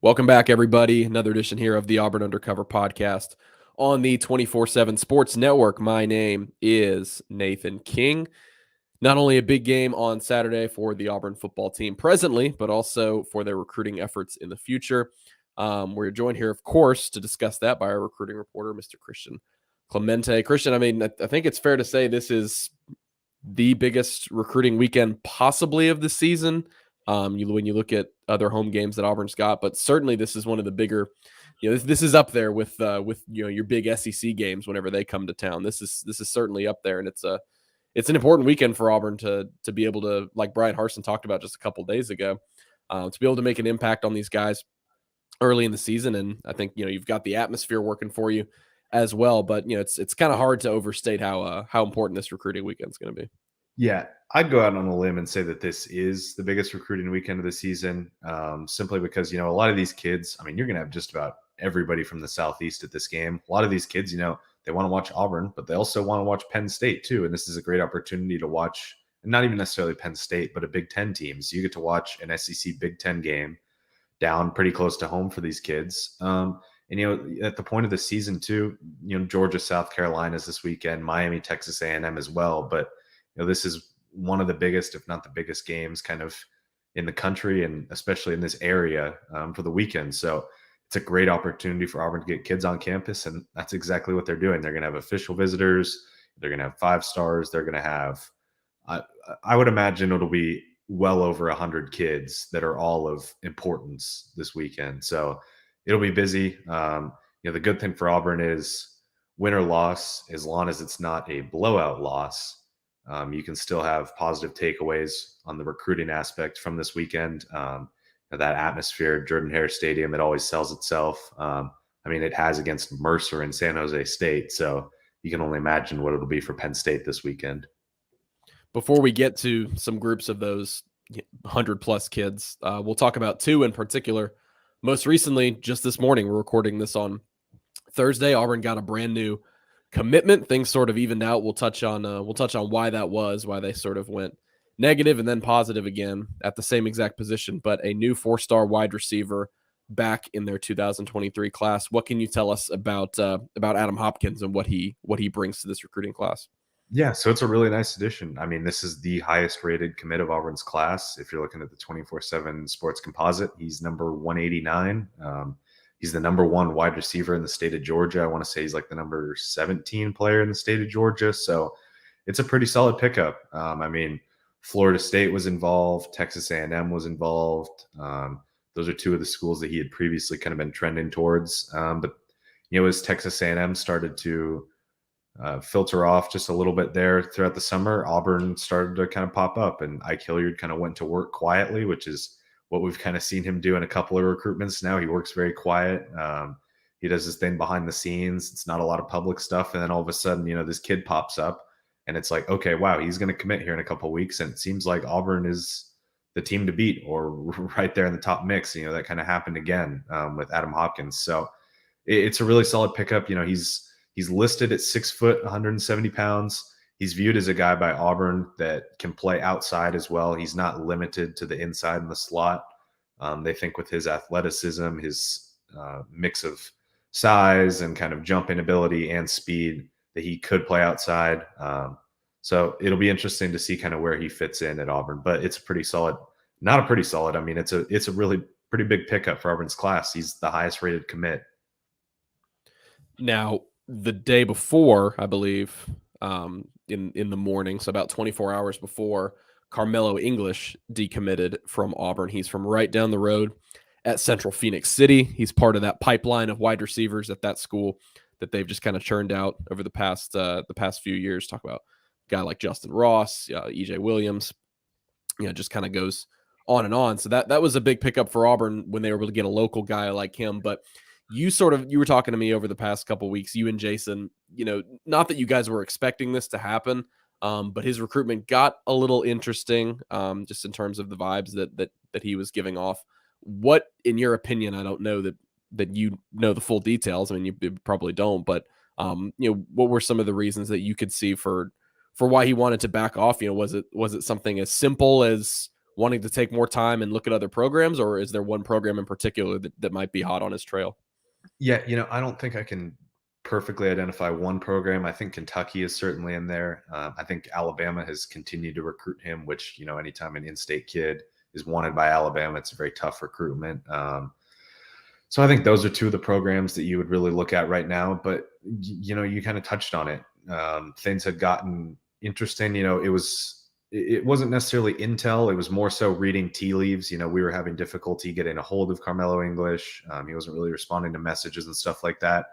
Welcome back, everybody. Another edition here of the Auburn Undercover podcast on the 24/7 Sports Network. My name is Nathan King. Not only a big game on Saturday for the Auburn football team presently, but also for their recruiting efforts in the future. We're joined here, of course, to discuss that by our recruiting reporter, Mr. Christian Clemente. Christian, I think it's fair to say this is the biggest recruiting weekend possibly of the season. When you look at other home games that Auburn's got, but certainly this is one of the bigger. This is up there with your big SEC games whenever they come to town. This is certainly up there, and it's an important weekend for Auburn to be able to, like Brian Harsin talked about just a couple of days ago, to be able to make an impact on these guys early in the season. And I think you've got the atmosphere working for you as well. But it's kind of hard to overstate how important this recruiting weekend is going to be. Yeah, I'd go out on a limb and say that this is the biggest recruiting weekend of the season, simply because, a lot of these kids, you're going to have just about everybody from the Southeast at this game. A lot of these kids, they want to watch Auburn, but they also want to watch Penn State too. And this is a great opportunity to watch, and not even necessarily Penn State, but a Big Ten team. So you get to watch an SEC Big Ten game down pretty close to home for these kids. And, at the point of the season too, Georgia, South Carolina is this weekend, Miami, Texas A&M as well. But this is one of the biggest, if not the biggest games kind of in the country and especially in this area for the weekend. So it's a great opportunity for Auburn to get kids on campus. And that's exactly what they're doing. They're going to have official visitors. They're going to have 5 stars. They're going to have, I would imagine it'll be well over 100 kids that are all of importance this weekend. So it'll be busy. The good thing for Auburn is win or loss, as long as it's not a blowout loss, you can still have positive takeaways on the recruiting aspect from this weekend. That atmosphere, Jordan-Hare Stadium, it always sells itself. It has against Mercer and San Jose State. So you can only imagine what it'll be for Penn State this weekend. Before we get to some groups of those 100-plus kids, we'll talk about 2 in particular. Most recently, just this morning, we're recording this on Thursday, Auburn got a brand new commitment. Things sort of evened out. We'll touch on why that was, why they sort of went negative and then positive again at the same exact position, but a new 4-star wide receiver back in their 2023 class. What can you tell us about Adam Hopkins and what he brings to this recruiting class? Yeah, so it's a really nice addition. This is the highest rated commit of Auburn's class. If you're looking at the 24/7 Sports Composite, he's number 189. He's the number 1 wide receiver in the state of Georgia. I want to say he's like the number 17 player in the state of Georgia. So it's a pretty solid pickup. Florida State was involved. Texas A&M was involved. Those are 2 of the schools that he had previously kind of been trending towards. But as Texas A&M started to filter off just a little bit there throughout the summer, Auburn started to kind of pop up, and Ike Hilliard kind of went to work quietly, which is what we've kind of seen him do in a couple of recruitments now. He works very quiet. He does his thing behind the scenes. It's not a lot of public stuff. And then all of a sudden, this kid pops up and it's like, okay, wow, he's going to commit here in a couple of weeks. And it seems like Auburn is the team to beat, or right there in the top mix. That kind of happened again with Adam Hopkins. So it's a really solid pickup. He's listed at 6 foot, 170 pounds. He's viewed as a guy by Auburn that can play outside as well. He's not limited to the inside and the slot. They think with his athleticism, his mix of size and kind of jumping ability and speed, that he could play outside. So it'll be interesting to see kind of where he fits in at Auburn. But it's a pretty solid, not a pretty solid. It's a really pretty big pickup for Auburn's class. He's the highest rated commit. Now, the day before, I believe, in the morning, so about 24 hours before, Carmelo English decommitted from Auburn. He's from right down the road at Central Phoenix City. He's part of that pipeline of wide receivers at that school that they've just kind of churned out over the past few years. Talk about a guy like Justin Ross, EJ Williams, just kind of goes on and on. So that was a big pickup for Auburn when they were able to get a local guy like him. But you were talking to me over the past couple of weeks, you and Jason, not that you guys were expecting this to happen, but his recruitment got a little interesting, just in terms of the vibes that he was giving off. What, in your opinion, I don't know that you know the full details. You probably don't, but what were some of the reasons that you could see for why he wanted to back off? Was it something as simple as wanting to take more time and look at other programs, or is there one program in particular that might be hot on his trail? Yeah, I don't think I can perfectly identify one program. I think Kentucky is certainly in there. I think Alabama has continued to recruit him, which, anytime an in-state kid is wanted by Alabama, it's a very tough recruitment. So I think those are two of the programs that you would really look at right now. But, you kind of touched on it. Things had gotten interesting. It wasn't necessarily intel. It was more so reading tea leaves. We were having difficulty getting a hold of Carmelo English. He wasn't really responding to messages and stuff like that.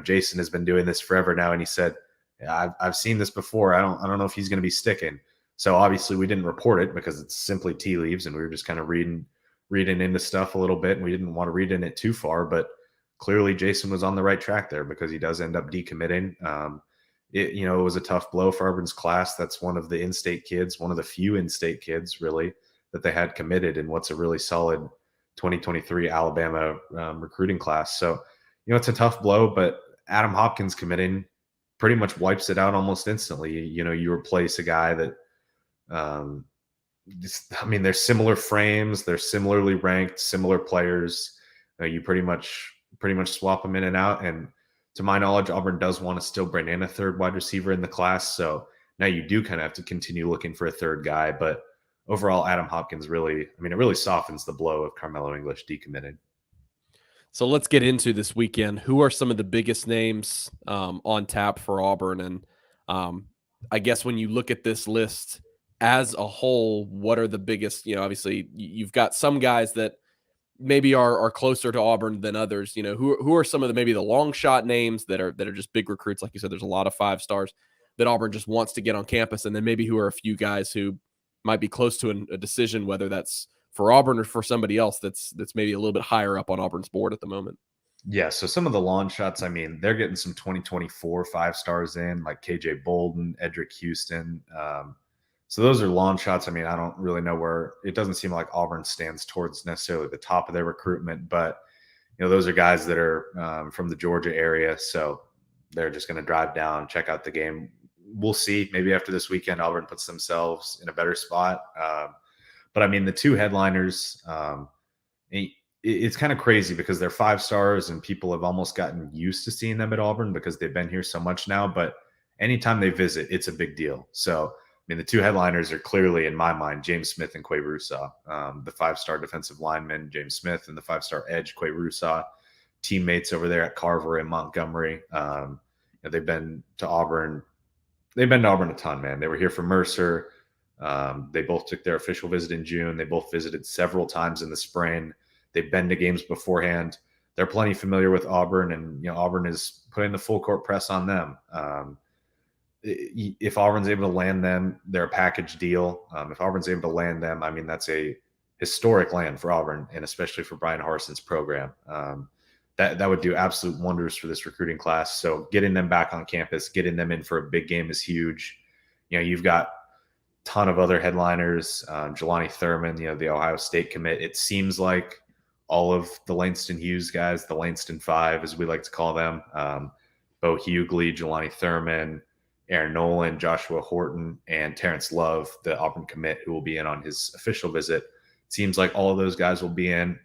Jason has been doing this forever now, and he said, yeah, I've seen this before. I don't know if he's going to be sticking. So obviously we didn't report it because it's simply tea leaves, and we were just kind of reading into stuff a little bit, and we didn't want to read in it too far. But clearly Jason was on the right track there, because he does end up decommitting. It was a tough blow for Auburn's class. That's one of the in-state kids, one of the few in-state kids really that they had committed in what's a really solid 2023 Alabama recruiting class. So, it's a tough blow, but Adam Hopkins committing pretty much wipes it out almost instantly. You replace a guy that, they're similar frames, they're similarly ranked, similar players. You pretty much swap them in and out. And to my knowledge, Auburn does want to still bring in a third wide receiver in the class. So now you do kind of have to continue looking for a third guy. But overall, Adam Hopkins it really softens the blow of Carmelo English decommitted. So let's get into this weekend. Who are some of the biggest names on tap for Auburn? And I guess when you look at this list as a whole, what are the biggest, obviously you've got some guys that maybe are closer to Auburn than others. Who are some of maybe the long shot names that are just big recruits? Like you said, there's a lot of 5 stars that Auburn just wants to get on campus. And then maybe who are a few guys who might be close to a decision, whether that's for Auburn or for somebody else that's maybe a little bit higher up on Auburn's board at the moment. Yeah, so some of the long shots, they're getting some 2024 5 stars in, like KJ Bolden, Edric Houston. So those are long shots. I don't really know where – it doesn't seem like Auburn stands towards necessarily the top of their recruitment, but, those are guys that are from the Georgia area, so they're just going to drive down, check out the game. We'll see. Maybe after this weekend, Auburn puts themselves in a better spot. But the 2 headliners, it's kind of crazy because they're 5 stars and people have almost gotten used to seeing them at Auburn because they've been here so much now. But anytime they visit, it's a big deal. So, the 2 headliners are clearly, in my mind, James Smith and Quay Russaw, the 5-star defensive lineman, James Smith, and the 5-star edge, Quay Russaw, teammates over there at Carver and Montgomery. They've been to Auburn. They've been to Auburn a ton, man. They were here for Mercer. They both took their official visit in June. They both visited several times in the spring. They've been to games beforehand. They're plenty familiar with Auburn, and Auburn is putting the full court press on them. If Auburn's able to land them, they're a package deal. If Auburn's able to land them, that's a historic land for Auburn, and especially for Brian Harson's program. That would do absolute wonders for this recruiting class. So getting them back on campus, getting them in for a big game is huge. You've got ton of other headliners. Jelani Thurman, the Ohio State commit. It seems like all of the Langston Hughes guys, the Langston 5, as we like to call them, Bo Hughley, Jelani Thurman, Aaron Nolan, Joshua Horton, and Terrence Love, the Auburn commit, who will be in on his official visit. It seems like all of those guys will be in.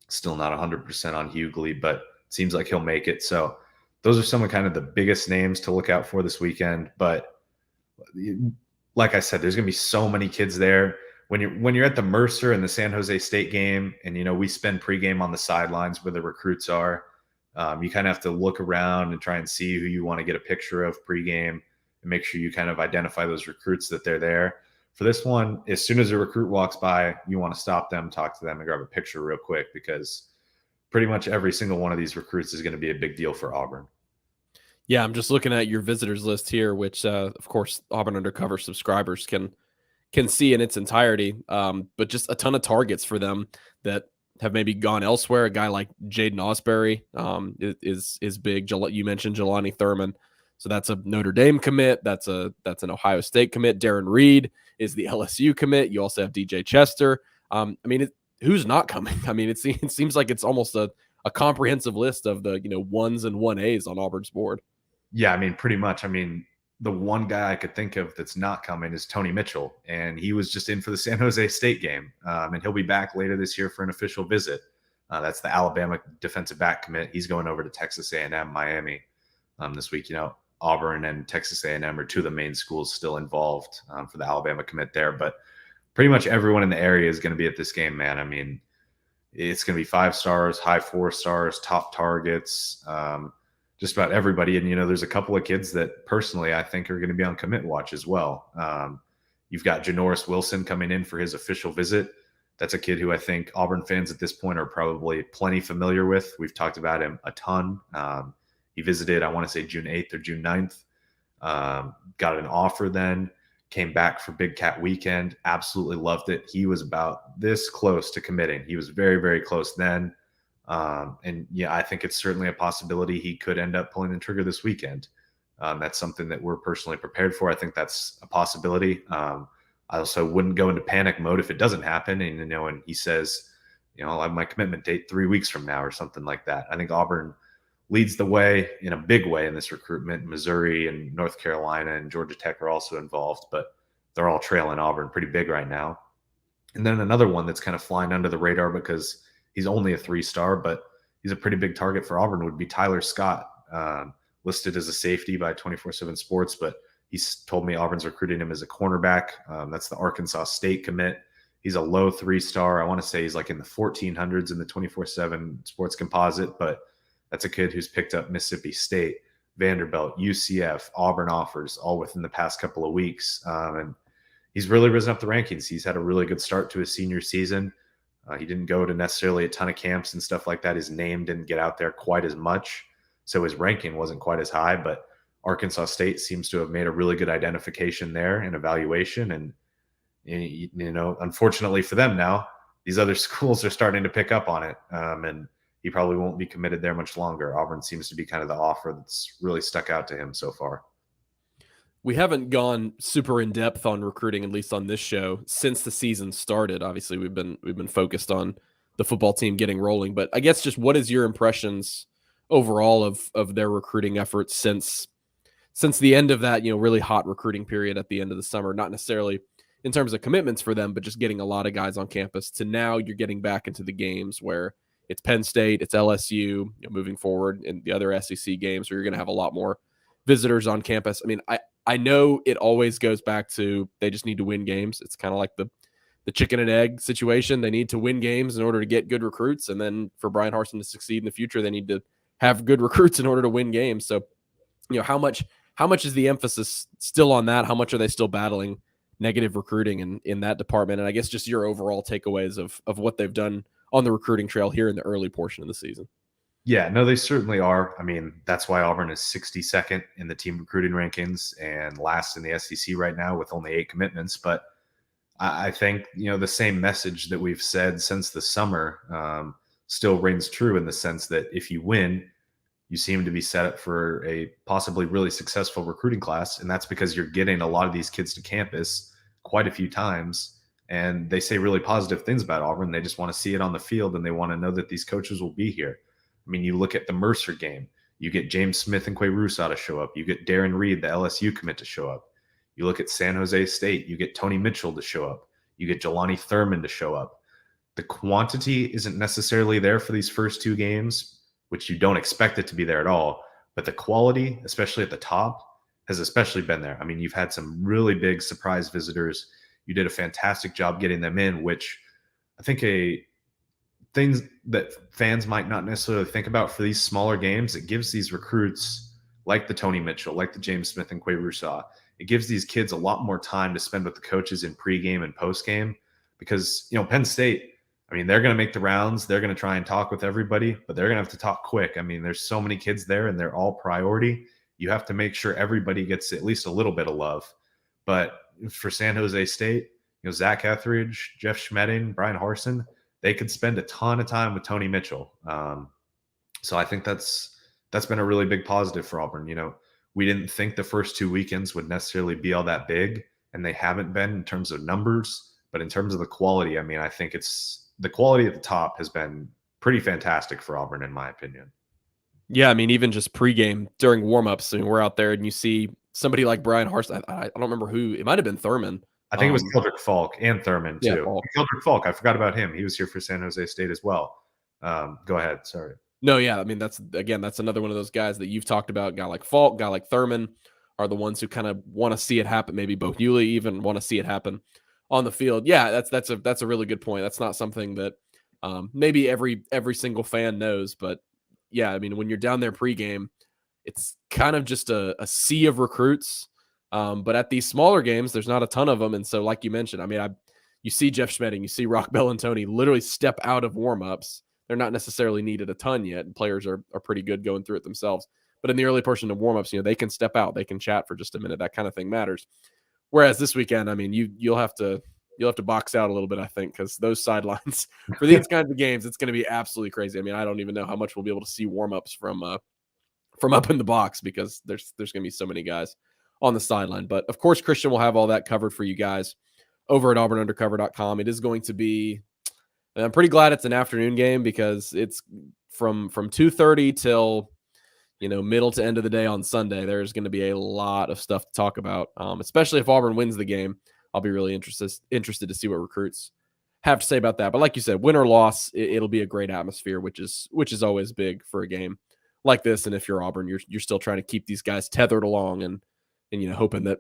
Still not 100% on Hughley, but it seems like he'll make it. So those are some of kind of the biggest names to look out for this weekend. But like I said, there's going to be so many kids there. When you're at the Mercer and the San Jose State game, and we spend pregame on the sidelines where the recruits are, you kind of have to look around and try and see who you want to get a picture of pregame and make sure you kind of identify those recruits that they're there. For this one, as soon as a recruit walks by, you want to stop them, talk to them, and grab a picture real quick, because pretty much every single one of these recruits is going to be a big deal for Auburn. Yeah, I'm just looking at your visitors list here, which, of course, Auburn Undercover subscribers can see in its entirety, but just a ton of targets for them that have maybe gone elsewhere. A guy like Jaden Ausberry is big. You mentioned Jelani Thurman, so that's a Notre Dame commit. That's an Ohio State commit. Darren Reed is the LSU commit. You also have DJ Chester. Who's not coming? It seems like it's almost a comprehensive list of the 1s and 1As on Auburn's board. Yeah, pretty much. the one guy I could think of that's not coming is Tony Mitchell, and he was just in for the San Jose State game, and he'll be back later this year for an official visit. That's the Alabama defensive back commit. He's going over to Texas A&M, Miami this week. Auburn and Texas A&M are two of the main schools still involved for the Alabama commit there, but pretty much everyone in the area is going to be at this game, man. I mean, it's going to be 5 stars, high 4 stars, top targets, just about everybody. And, there's a couple of kids that personally I think are going to be on commit watch as well. You've got Janoris Wilson coming in for his official visit. That's a kid who I think Auburn fans at this point are probably plenty familiar with. We've talked about him a ton. He visited, I want to say June 8th or June 9th. Got an offer then, came back for Big Cat Weekend, absolutely loved it. He was about this close to committing. He was very, very close then. And yeah, I think it's certainly a possibility he could end up pulling the trigger this weekend. That's something that we're personally prepared for. I think that's a possibility. I also wouldn't go into panic mode if it doesn't happen. And, and he says, I'll have my commitment date 3 weeks from now or something like that. I think Auburn leads the way in a big way in this recruitment. Missouri and North Carolina and Georgia Tech are also involved, but they're all trailing Auburn pretty big right now. And then another one that's kind of flying under the radar because he's only a 3-star, but he's a pretty big target for Auburn would be Tyler Scott, listed as a safety by 24/7 Sports, but he's told me Auburn's recruiting him as a cornerback. That's the Arkansas State commit. He's a low 3-star. I want to say he's like in the 1400s in the 24/7 Sports composite, but that's a kid who's picked up Mississippi State, Vanderbilt, UCF, Auburn offers all within the past couple of weeks. And he's really risen up the rankings. He's had a really good start to his senior season. He didn't go to necessarily a ton of camps and stuff like that. His name didn't get out there quite as much, so his ranking wasn't quite as high. But Arkansas State seems to have made a really good identification there and evaluation. And, unfortunately for them now, these other schools are starting to pick up on it. And he probably won't be committed there much longer. Auburn seems to be kind of the offer that's really stuck out to him so far. We haven't gone super in depth on recruiting, at least on this show, since the season started. Obviously, we've been focused on the football team getting rolling, but I guess just what is your impressions overall of their recruiting efforts since the end of that really hot recruiting period at the end of the summer? Not necessarily in terms of commitments for them, but just getting a lot of guys on campus. To now, you're getting back into the games where it's Penn State, it's LSU, moving forward in the other SEC games where you're going to have a lot more visitors on campus. I mean, I know it always goes back to they just need to win games. It's kind of like the chicken and egg situation. They need to win games in order to get good recruits. And then for Brian Harsin to succeed in the future, they need to have good recruits in order to win games. So, how much is the emphasis still on that? How much are they still battling negative recruiting in that department? And I guess just your overall takeaways of what they've done on the recruiting trail here in the early portion of the season. Yeah, no, they certainly are. I mean, that's why Auburn is 62nd in the team recruiting rankings and last in the SEC right now with only 8 commitments. But I think, the same message that we've said since the summer still rings true in the sense that if you win, you seem to be set up for a possibly really successful recruiting class. And that's because you're getting a lot of these kids to campus quite a few times. And they say really positive things about Auburn. They just want to see it on the field, and they want to know that these coaches will be here. I mean, you look at the Mercer game, you get James Smith and Quay Rusaw to show up. You get Darren Reed, the LSU commit, to show up. You look at San Jose State, you get Tony Mitchell to show up. You get Jelani Thurman to show up. The quantity isn't necessarily there for these first 2 games, which you don't expect it to be there at all. But the quality, especially at the top, has especially been there. I mean, you've had some really big surprise visitors. You did a fantastic job getting them in, which I think things that fans might not necessarily think about for these smaller games, it gives these recruits like the Tony Mitchell, like the James Smith and Quay Rusaw, it gives these kids a lot more time to spend with the coaches in pregame and postgame because, Penn State, I mean, they're going to make the rounds. They're going to try and talk with everybody, but they're going to have to talk quick. I mean, there's so many kids there and they're all priority. You have to make sure everybody gets at least a little bit of love. But for San Jose State, Zach Etheridge, Jeff Schmedding, Brian Harsin, they could spend a ton of time with Tony Mitchell. So I think that's been a really big positive for Auburn. We didn't think the first 2 weekends would necessarily be all that big, and they haven't been in terms of numbers, but in terms of the quality, I mean, I think the quality at the top has been pretty fantastic for Auburn, in my opinion. Yeah, I mean, even just pregame during warmups, we're out there and you see somebody like Brian Harsin. I don't remember who. It might have been Thurman. I think it was Keldrick Falk and Thurman Yeah, too. Falk. Keldrick Falk, I forgot about him. He was here for San Jose State as well. Go ahead. Sorry. No, yeah. I mean, that's another one of those guys that you've talked about. Guy like Falk, guy like Thurman are the ones who kind of want to see it happen. Maybe Bo Hewley even want to see it happen on the field. Yeah, that's a really good point. That's not something that maybe every single fan knows, but yeah, I mean, when you're down there pregame, it's kind of just a sea of recruits. But at these smaller games, there's not a ton of them, and so like you mentioned, I mean, you see Jeff Schmedding, you see Rock Bellantoni literally step out of warmups. They're not necessarily needed a ton yet, and players are pretty good going through it themselves. But in the early portion of warmups, they can step out, they can chat for just a minute. That kind of thing matters. Whereas this weekend, I mean, you'll have to box out a little bit, I think, because those sidelines for these kinds of games, it's going to be absolutely crazy. I mean, I don't even know how much we'll be able to see warmups from up in the box because there's going to be so many guys on the sideline. But of course, Christian will have all that covered for you guys over at auburnundercover.com. It is going to be, and I'm pretty glad it's an afternoon game because it's from 2:30 till middle to end of the day on Sunday. There's going to be a lot of stuff to talk about, especially if Auburn wins the game. I'll be really interested to see what recruits have to say about that. But like you said, win or loss, it'll be a great atmosphere, which is always big for a game like this. And if you're Auburn, you're still trying to keep these guys tethered along and hoping that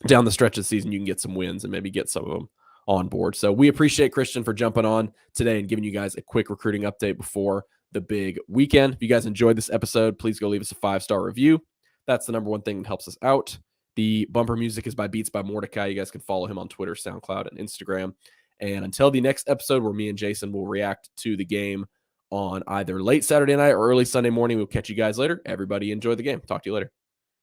down the stretch of the season you can get some wins and maybe get some of them on board. So we appreciate Christian for jumping on today and giving you guys a quick recruiting update before the big weekend. If you guys enjoyed this episode, please go leave us a 5-star review. That's the number one thing that helps us out. The bumper music is by Beats by Mordecai. You guys can follow him on Twitter, SoundCloud, and Instagram. And until the next episode where me and Jason will react to the game on either late Saturday night or early Sunday morning, we'll catch you guys later. Everybody enjoy the game. Talk to you later.